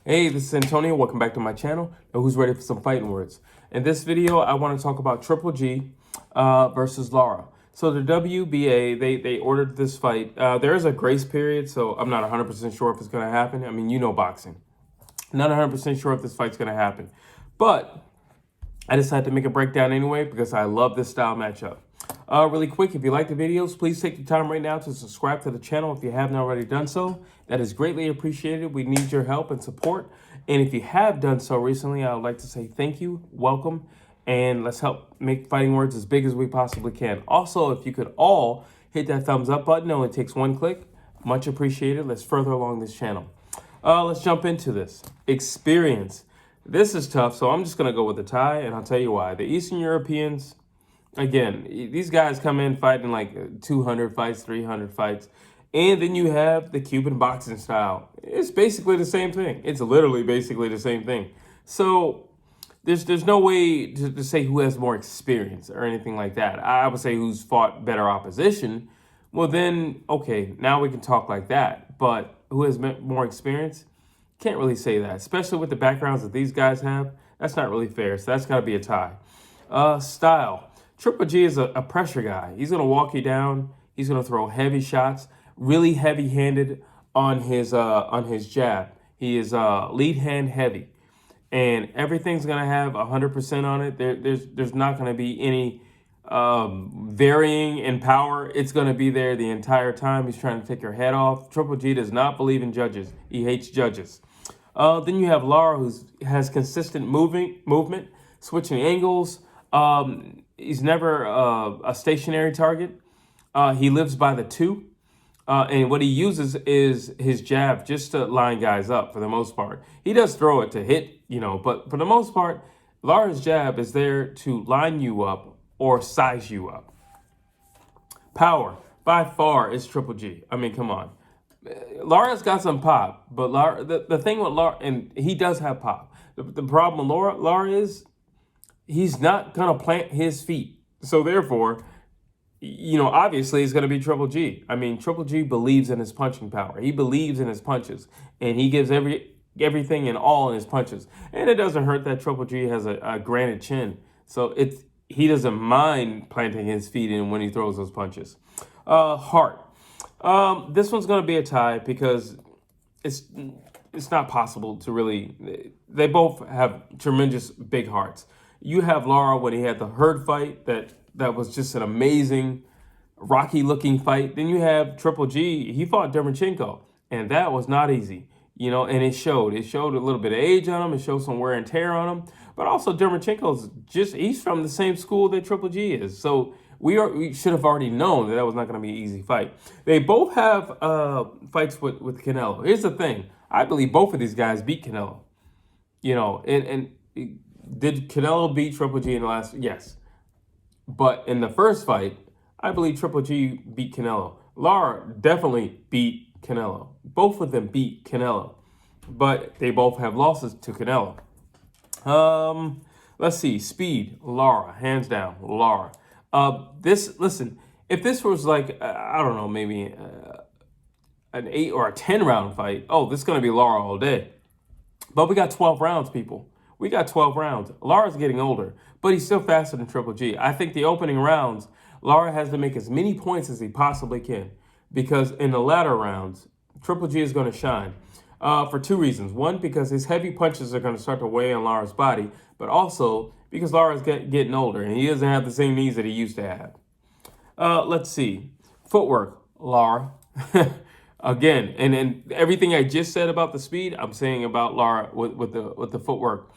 Hey, this is Santoya. Welcome back to my channel. Now, who's ready for some fighting words? In this video, I want to talk about Triple G versus Lara. So the WBA, they ordered this fight. There is a grace period, so I'm not 100% sure if it's going to happen. I mean, you know boxing. Not 100% sure if this fight's going to happen. But I decided to make a breakdown anyway because I love this style matchup. Really quick, if you like the videos, please take the time right now to subscribe to the channel if you haven't already done so. That is greatly appreciated. We need your help and support. And if you have done so recently, I would like to say thank you, welcome, and let's help make Fighting Words as big as we possibly can. Also, if you could all hit that thumbs up button, it only takes one click. Much appreciated. Let's further along this channel. Let's jump into this. Experience. This is tough, so I'm just going to go with the tie, and I'll tell you why. The Eastern Europeans, again, these guys come in fighting like 200 fights, 300 fights, and then you have the Cuban boxing style. It's basically the same thing. It's literally basically the same thing. So there's no way to say who has more experience or anything like that. I would say who's fought better opposition. Well, then, okay, now we can talk like that. But who has more experience? Can't really say that, especially with the backgrounds that these guys have. That's not really fair, so that's got to be a tie. Style. Triple G is a pressure guy. He's going to walk you down. He's going to throw heavy shots, really heavy-handed on his jab. He is lead hand heavy, and everything's going to have 100% on it. There's not going to be any varying in power. It's going to be there the entire time. He's trying to take your head off. Triple G does not believe in judges. He hates judges. Then you have Lara, who has consistent movement, switching angles. He's never a stationary target. He lives by the two. And what he uses is his jab just to line guys up for the most part. He does throw it to hit, but for the most part, Lara's jab is there to line you up or size you up. Power, by far, is Triple G. I mean, come on. Lara's got some pop, but the thing with Lara, and he does have pop. The problem with Lara is he's not going to plant his feet. So therefore, obviously it's going to be Triple G. I mean, Triple G believes in his punching power. He believes in his punches, and he gives everything and all in his punches. And it doesn't hurt that Triple G has a granite chin. So he doesn't mind planting his feet in when he throws those punches. Heart. This one's going to be a tie because it's not possible to really. They both have tremendous big hearts. You have Lara when he had the Hurd fight that was just an amazing, rocky-looking fight. Then you have Triple G. He fought Dermachenko, and that was not easy. And it showed. It showed a little bit of age on him. It showed some wear and tear on him. But also Dermachenko's he's from the same school that Triple G is. So we should have already known that was not going to be an easy fight. They both have fights with Canelo. Here's the thing. I believe both of these guys beat Canelo. And did Canelo beat Triple G in the last? Yes. But in the first fight, I believe Triple G beat Canelo. Lara definitely beat Canelo. Both of them beat Canelo. But they both have losses to Canelo. Let's see. Speed, Lara. Hands down, Lara. Listen, if this was like, I don't know, maybe an 8 or a 10 round fight, this is going to be Lara all day. But we got 12 rounds, people. We got 12 rounds. Lara's getting older, but he's still faster than Triple G. I think the opening rounds, Lara has to make as many points as he possibly can because in the latter rounds, Triple G is going to shine for two reasons. One, because his heavy punches are going to start to weigh on Lara's body, but also because Lara's getting older and he doesn't have the same knees that he used to have. Let's see. Footwork, Lara. Again, and everything I just said about the speed, I'm saying about Lara with the footwork.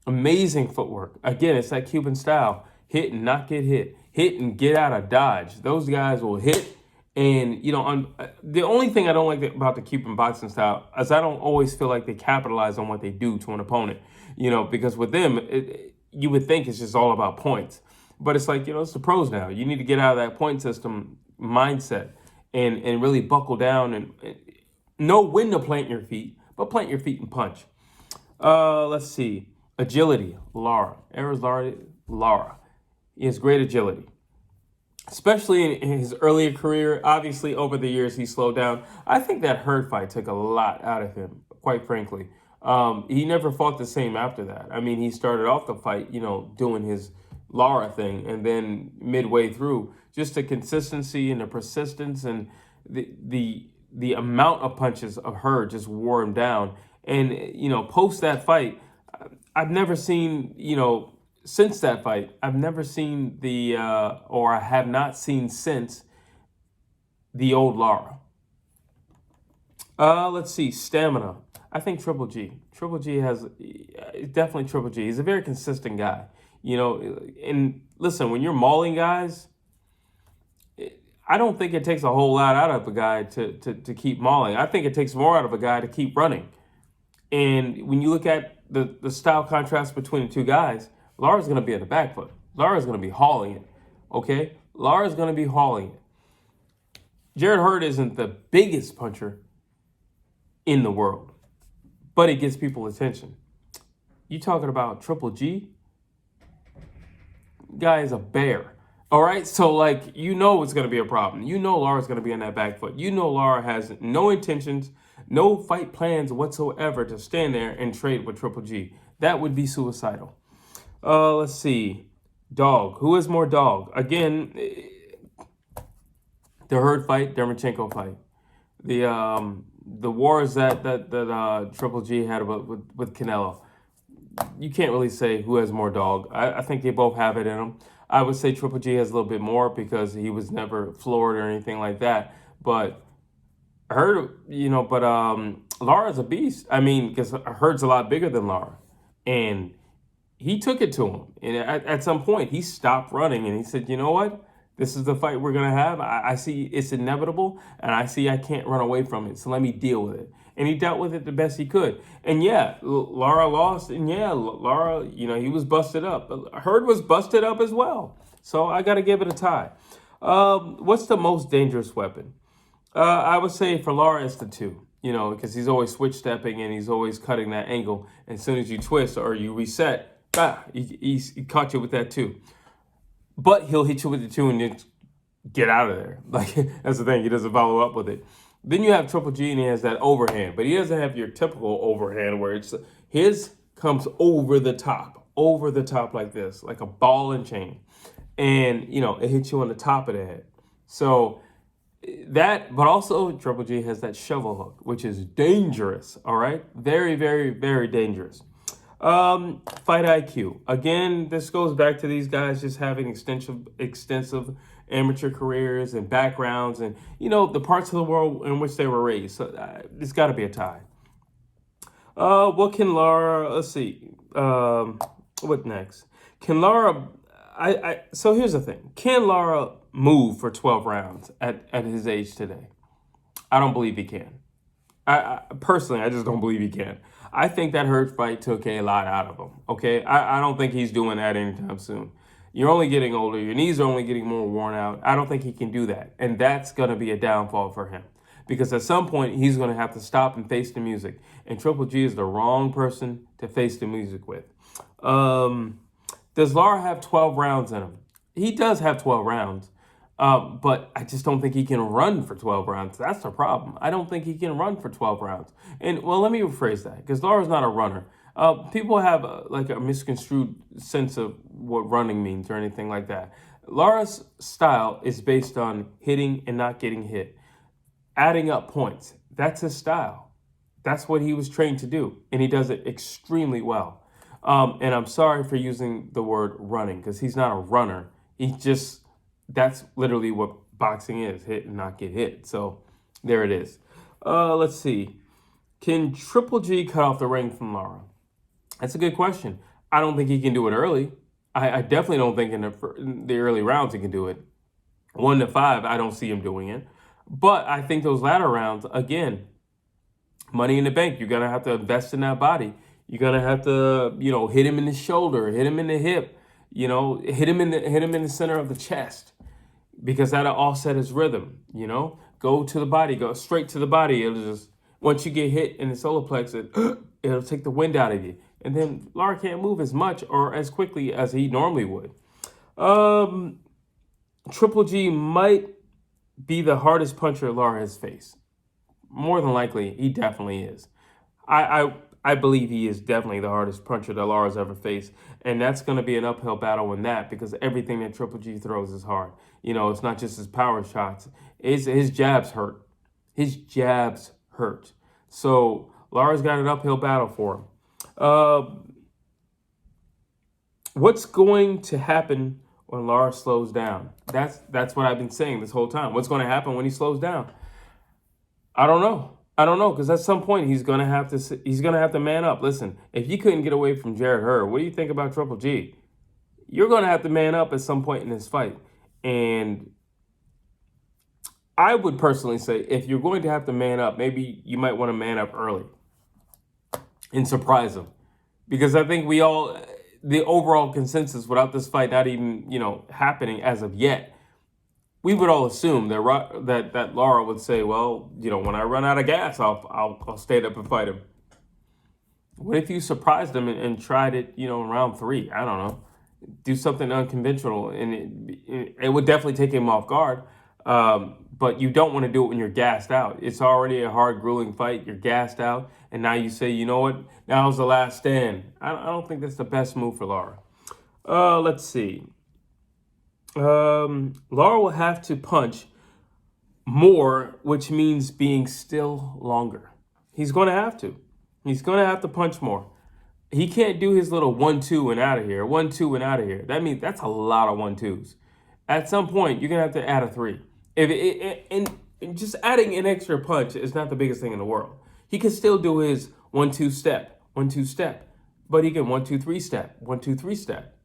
Amazing footwork. Again, it's that Cuban style. Hit and not get hit. Hit and get out of dodge. Those guys will hit. And, the only thing I don't like about the Cuban boxing style is I don't always feel like they capitalize on what they do to an opponent. Because with them, you would think it's just all about points. But it's like, it's the pros now. You need to get out of that point system mindset and really buckle down and know when to plant your feet, but plant your feet and punch. Let's see. Agility, Lara. Erislandy Lara. He has great agility. Especially in his earlier career. Obviously, over the years, he slowed down. I think that Hurd fight took a lot out of him, quite frankly. He never fought the same after that. I mean, he started off the fight, doing his Lara thing, and then midway through, just the consistency and the persistence and the amount of punches of her just wore him down. And post that fight, I've never seen, since that fight, I've never seen or I have not seen since the old Lara. Let's see, stamina. I think Triple G. Triple G has definitely Triple G. He's a very consistent guy. And listen, when you're mauling guys, I don't think it takes a whole lot out of a guy to keep mauling. I think it takes more out of a guy to keep running. And when you look at the style contrast between the two guys, Lara's going to be at the back foot. Lara's going to be hauling it. Okay? Lara's going to be hauling it. Jarrett Hurd isn't the biggest puncher in the world, but it gets people attention. You talking about Triple G? Guy is a bear. All right? So, it's going to be a problem. Lara's going to be on that back foot. Lara has no intentions, no fight plans whatsoever to stand there and trade with Triple G. That would be suicidal. Let's see. Dog. Who is more dog? Again, the Hurd fight, Dermachenko fight. The wars that Triple G had with Canelo. You can't really say who has more dog. I think they both have it in them. I would say Triple G has a little bit more because he was never floored or anything like that. But Lara's a beast. I mean, because Hurd's a lot bigger than Lara. And he took it to him. And at some point, he stopped running and he said, you know what? This is the fight we're going to have. I see it's inevitable, and I see I can't run away from it, so let me deal with it. And he dealt with it the best he could. And yeah, Lara lost, and yeah, Lara, he was busted up. Hurd was busted up as well. So I got to give it a tie. What's the most dangerous weapon? I would say for Lara, it's the 2, because he's always switch stepping and he's always cutting that angle. And as soon as you twist or you reset, he caught you with that 2. But he'll hit you with the 2 and then get out of there. That's the thing. He doesn't follow up with it. Then you have Triple G and he has that overhand. But he doesn't have your typical overhand where his comes over the top like this, like a ball and chain. And, it hits you on the top of the head. So that, but also Triple G has that shovel hook, which is dangerous, all right? Very, very, very dangerous. Fight IQ. Again, this goes back to these guys just having extensive amateur careers and backgrounds and, the parts of the world in which they were raised. So it's got to be a tie. What can Lara, let's see. What next? Can Lara, so here's the thing. Can Lara move for 12 rounds at his age today? I don't believe he can. I personally, I just don't believe he can. I think that Hurd fight took a lot out of him, okay? I don't think he's doing that anytime soon. You're only getting older. Your knees are only getting more worn out. I don't think he can do that. And that's going to be a downfall for him. Because at some point, he's going to have to stop and face the music. And Triple G is the wrong person to face the music with. Does Lara have 12 rounds in him? He does have 12 rounds. But I just don't think he can run for 12 rounds. That's the problem. I don't think he can run for 12 rounds. And, well, let me rephrase that, because Lara's not a runner. People have a misconstrued sense of what running means or anything like that. Lara's style is based on hitting and not getting hit, adding up points. That's his style. That's what he was trained to do, and he does it extremely well. And I'm sorry for using the word running, because he's not a runner. That's literally what boxing is, hit and not get hit. So there it is. Let's see. Can Triple G cut off the ring from Lara? That's a good question. I don't think he can do it early. I definitely don't think in the early rounds he can do it. 1 to 5, I don't see him doing it. But I think those latter rounds, again, money in the bank. You're going to have to invest in that body. You're going to have to, hit him in the shoulder, hit him in the hip, hit him in the center of the chest. Because that'll offset his rhythm, Go to the body, go straight to the body. It'll just, once you get hit in the solar plexus, it'll take the wind out of you. And then Lara can't move as much or as quickly as he normally would. Triple G might be the hardest puncher Lara has faced. More than likely, he definitely is. I I believe he is definitely the hardest puncher that Lara's ever faced. And that's going to be an uphill battle in that because everything that Triple G throws is hard. You know, it's not just his power shots. His jabs hurt. His jabs hurt. So Lara's got an uphill battle for him. What's going to happen when Lara slows down? That's what I've been saying this whole time. What's going to happen when he slows down? I don't know. I don't know, because at some point he's gonna have to man up. Listen, if you couldn't get away from Jarrett Hurd, what do you think about Triple G? You're gonna have to man up at some point in this fight. And I would personally say if you're going to have to man up, maybe you might want to man up early and surprise him. Because I think the overall consensus without this fight not even, happening as of yet, we would all assume that Lara would say, well, when I run out of gas, I'll stand up and fight him. What if you surprised him and tried it, in round 3? I don't know. Do something unconventional, and it would definitely take him off guard. But you don't want to do it when you're gassed out. It's already a hard, grueling fight. You're gassed out, and now you say, you know what? Now's the last stand. I don't think that's the best move for Lara. Let's see. Lara will have to punch more, which means being still longer. He's going to have to. He's going to have to punch more. He can't do his little 1-2 and out of here, 1-2 and out of here. That means that's a lot of 1-2s. At some point, you're going to have to add a 3. And just adding an extra punch is not the biggest thing in the world. He can still do his 1-2 step, 1-2 step, but he can 1-2-3 step, 1-2-3 step,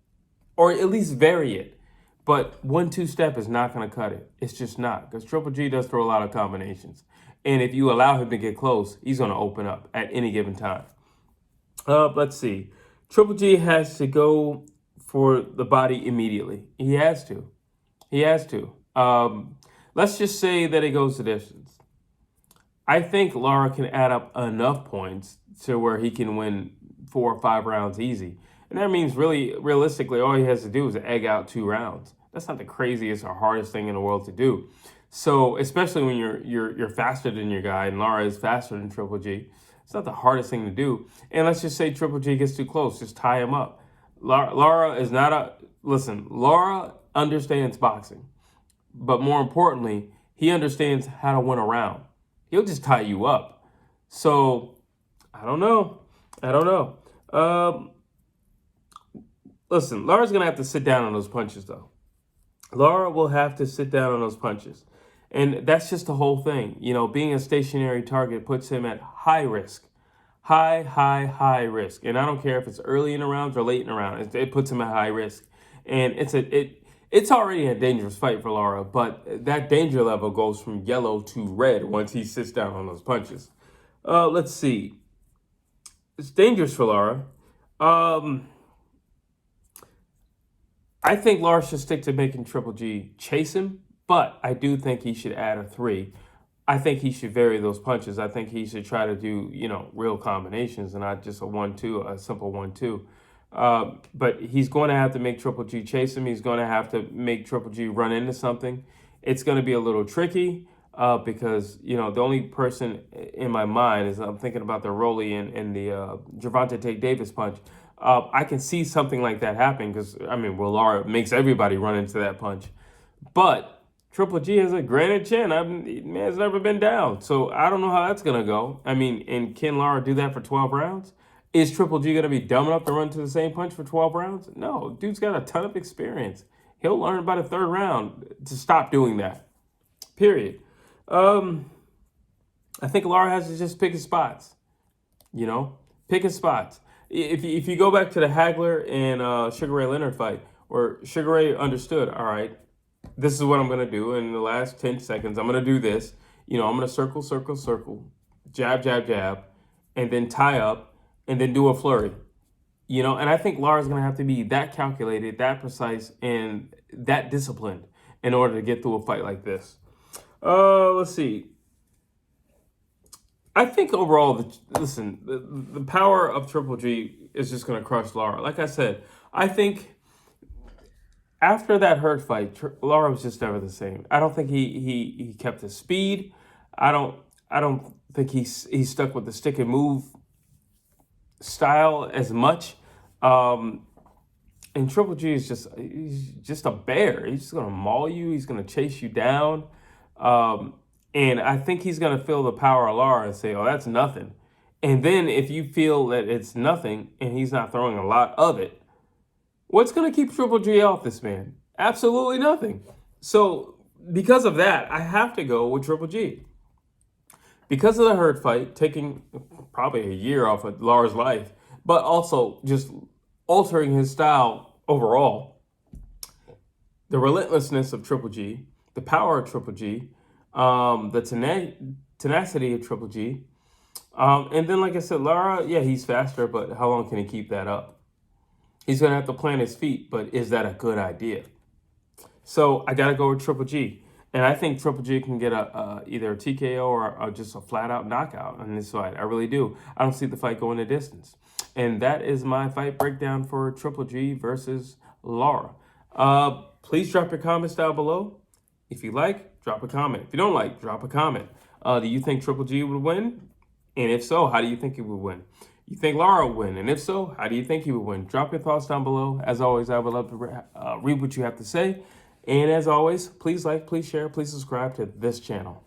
or at least vary it. But 1-2 step is not going to cut it. It's just not, because Triple G does throw a lot of combinations. And if you allow him to get close, he's going to open up at any given time. Let's see. Triple G has to go for the body immediately. He has to. He has to. Let's just say that it goes the distance. I think Lara can add up enough points to where he can win 4 or 5 rounds easy. And that means really, realistically, all he has to do is egg out 2 rounds. That's not the craziest or hardest thing in the world to do. So, especially when you're faster than your guy, and Lara is faster than Triple G, it's not the hardest thing to do. And let's just say Triple G gets too close, just tie him up. Lara is not a... Listen, Lara understands boxing. But more importantly, he understands how to win a round. He'll just tie you up. So, I don't know. Listen, Lara's going to have to sit down on those punches, though. Lara will have to sit down on those punches. And that's just the whole thing. Being a stationary target puts him at high risk. High risk. And I don't care if it's early in the rounds or late in the round. It puts him at high risk. And it's already a dangerous fight for Lara, but that danger level goes from yellow to red once he sits down on those punches. Let's see. It's dangerous for Lara. I think Lara should stick to making Triple G chase him, but I do think he should add a 3. I think he should vary those punches. I think he should try to do, real combinations and not just a 1-2, a simple 1-2. But he's going to have to make Triple G chase him. He's going to have to make Triple G run into something. It's going to be a little tricky because, the only person in my mind is I'm thinking about the Rolly and the Gervonta Tate Davis punch. I can see something like that happen because, Lara makes everybody run into that punch. But Triple G has a granite chin. Man's never been down. So I don't know how that's going to go. And can Lara do that for 12 rounds? Is Triple G going to be dumb enough to run to the same punch for 12 rounds? No, dude's got a ton of experience. He'll learn by the 3rd round to stop doing that. Period. I think Lara has to just pick his spots. Pick his spots. If you go back to the Hagler and Sugar Ray Leonard fight, where Sugar Ray understood, all right, this is what I'm going to do. In the last 10 seconds, I'm going to do this. I'm going to circle, jab, and then tie up, and then do a flurry. And I think Lara's going to have to be that calculated, that precise, and that disciplined in order to get through a fight like this. Let's see. I think overall, the power of Triple G is just going to crush Lara. Like I said, I think after that Hurd fight, Lara was just never the same. I don't think he kept his speed. I don't think he stuck with the stick and move style as much. And Triple G is he's just a bear. He's just gonna maul you. He's gonna chase you down. And I think he's gonna feel the power of Lara and say, "Oh, that's nothing." And then if you feel that it's nothing and he's not throwing a lot of it, what's gonna keep Triple G off this man? Absolutely nothing. So because of that, I have to go with Triple G. Because of the Hurd fight, taking probably a year off of Lara's life, but also just altering his style overall, the relentlessness of Triple G, the power of Triple G, the tenacity of Triple G, and then, like I said, Lara, yeah, he's faster, but how long can he keep that up? He's going to have to plant his feet, but is that a good idea? So I got to go with Triple G. And I think Triple G can get either a TKO or just a flat-out knockout on this fight. I really do. I don't see the fight going the distance. And that is my fight breakdown for Triple G versus Lara. Please drop your comments down below. If you like, drop a comment. If you don't like, drop a comment. Do you think Triple G would win? And if so, how do you think he would win? You think Lara would win? And if so, how do you think he would win? Drop your thoughts down below. As always, I would love to read what you have to say. And as always, please like, please share, please subscribe to this channel.